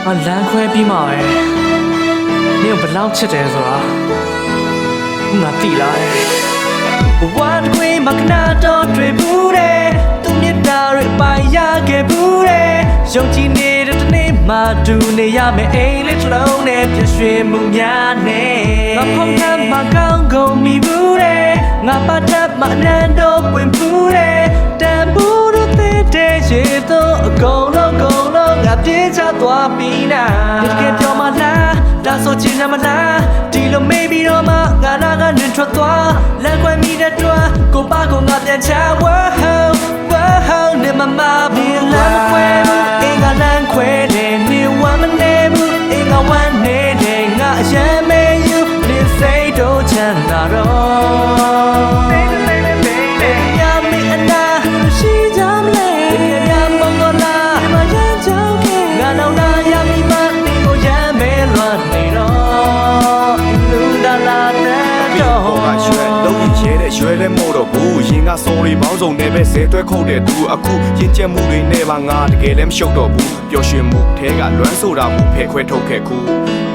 蓝块比马哎，你又不老吃点是吧？我地来，我会马克纳多追不嘞，都你大瑞白呀给不嘞，想起你的你马杜你呀没爱嘞，老呢别学木呀呢，我碰他马刚够迷不嘞，我把他马难都不不嘞，但不如得得些都够了够了。别查多比那，你给表嘛啦，大手牵那么啦，地路没比罗嘛，俺那个人穿多，难怪你的多，够把够俺变差，哇吼，你妈妈不难会不，应该难会的，你我们内部应该玩内的，俺也没有，你谁都抢那罗。ရွယ်လည်းမို့တော့ဘူးရင်ကစုံလေးပေါင်းစုံနဲ့ပဲဆဲတွဲခုတ်တဲ့သူအခုရင်ကျက်မှုတွေနဲ့ပါငါတကယ်လည်းမရှုပ်တော့ဘူးပျော်ရွှင်မှုထဲကလွမ်းဆိုတာမှုဖဲခွဲထုတ်ခဲ့ခု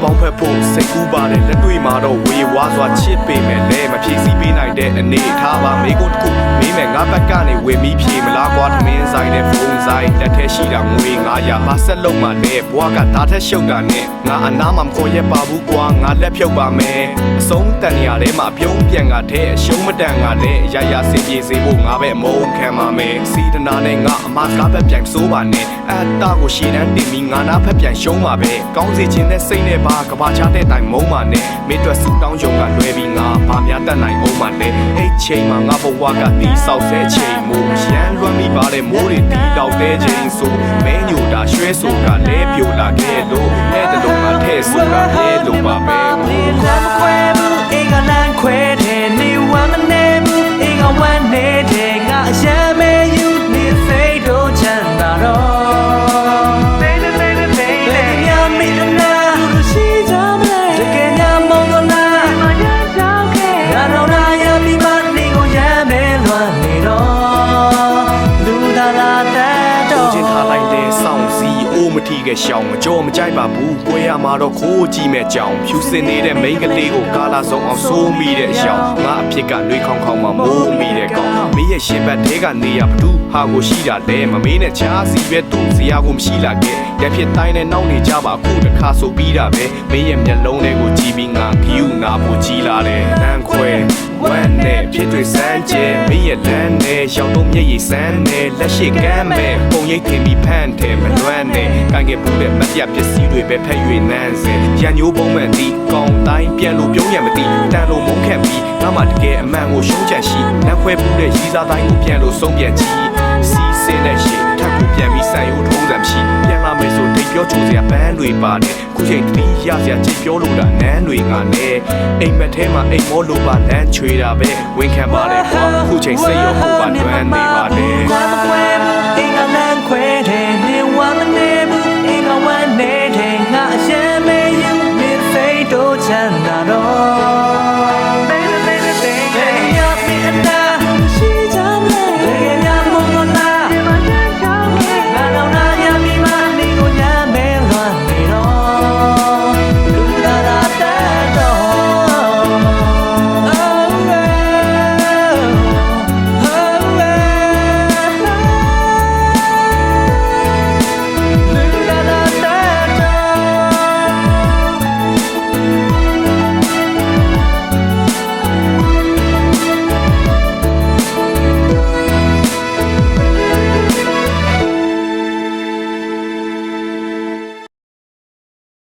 ပေါင်းဖက်ဖို့စိတ်ကူးပါတယ်လက်တွေ့မှာတော့ဝေဝါးစွာချစ်ပေမဲ့လည်းမဖြည့်ဆည်းပေးနိုင်တဲ့အနေထားပါမိကုန်းတစ်ခုမင်းမဲ့ငါဘက်ကနေဝေမီးဖြေမလားကွာသမင်းဆိုင်တဲ့ဖုန်းဆိုင်လက်ထဲရှိတာငွေ900ဘာဆက်လုံးမှနဲ့ဘွားကဓာတ်ထက်ရှုပ်တာနဲ့ငါအနားမှာမခေါ်ရပါဘူးကွာငါလက်ဖြုတ်ပါမယ်အဆုံးတန်နေရထဲမှာပြုံးပြန်ကတဲ့အရှုံးမတန်ကလည်းရရစင်ပြေစေဖို့ငါပဲမုန်းခံပါမယ်စီတနာနဲ့ငါအမကားပဲပြန်စိုးပါနဲ့အတားကိုရှည်တန်းတင်ပြီးငါနာဖက်ပြန်ရှုံးပါပဲကောင်းစီခြင်းနဲ့စိတ်နဲ့ပါကဘာချတဲ့တိုင်မုန်းပါနဲ့မင်းတို့ဆူတောင်းယုံကလွဲပြီးငါဘာများတတ်နိုင်အောင်ပါနဲ့အဲ့ချိန်မှာငါဘဝကတီးဆောက်ဆဲချိန်မို့ရန်လွမ်းမိပါတဲ့မိုးတွေတီးတော့တဲ့ချိန်ဆိုမဲညိုတာရွှဲဆိုတာလဲပြိုလာခဲ့လို့အဲ့တလုံးမှာထဲဆိုတာလဲလို့ပါပဲ你难会不，应该难会的，你我们内部应该玩内的，我也没有你谁都抢到了。မထီကရှောင်းမကြောမကြိုက်ပါဘူးပွဲရမှာတော့ခိုးကြည့်မဲ့ကြောင်ဖြူစင်နေတဲ့မိန်းကလေးကိုကာလာဆုံးအောင်ဆိုးမိတဲ့အရှောင်းငါအဖြစ်ကနှွေးခေါင်းခေါင်းမှာမိုးမိတဲ့ကောင်မင်းရဲ့ရှင်ဘက်ထဲကနေရဘသူဟာကိုရှိတာလဲမမေးနဲ့ချားစီပဲသူ့ဇရာကိုမရှိလာခဲ့ရဖြစ်တိုင်းနဲ့နောက်နေကြပါအခုတစ်ခါဆိုပြီးတာပဲမင်းရဲ့မျက်လုံးတွေကိုကြည့်ပြီးငါခူးနာဖို့ကြီးလာတယ်နန်းခွဲဝမ်းနဲ့ဖြစ်တွေ့စမ်းကျဲမင်းရဲ့လမ်းနဲ့ရောက်တော့မျက်ရည်စမ်းနဲ့လက်ရှိကမ်းမဲ့ပုံရိပ်ထင်ပြီးဖန်တယ်မလွမ်းနဲ့ကိုင်းကပူတဲ့မပြပစ္စည်းတွေပဲဖက်၍နန်းစေရန်ညိုးပုံမှန်တီကောင်းတိုင်းပြန်လို့ပြုံးရမသိတန်လို့မုန်းခက်ပြီးငါမှတကယ်အမှန်ကိုရှုံးချက်ရှိလက်ခွဲပူတဲ့ရီးစားတိုင်းကိုပြန်လို့ဆုံးပြန်ကြည့်စီးစင်းတဲ့ရှေ့ထပ်ကိုပြန်ပြီးဆန်ရိုးထုံးစံရှိပြန်လာမယ်ဆိုဒိတ်ပြောချိုစရာပန်းတွေပါတယ်ခုချိန်တတိရစရာကြိတ်ပြောလို့တာနန်းတွေငါနဲ့အိမ်မက်ထဲမှာအိမ်မောလို့ပါလမ်းချွေတာပဲဝန်ခံပါတယ်ကွာခုချိန်စိတ်ရောဟိုပါတွမ်းနေပါတယ်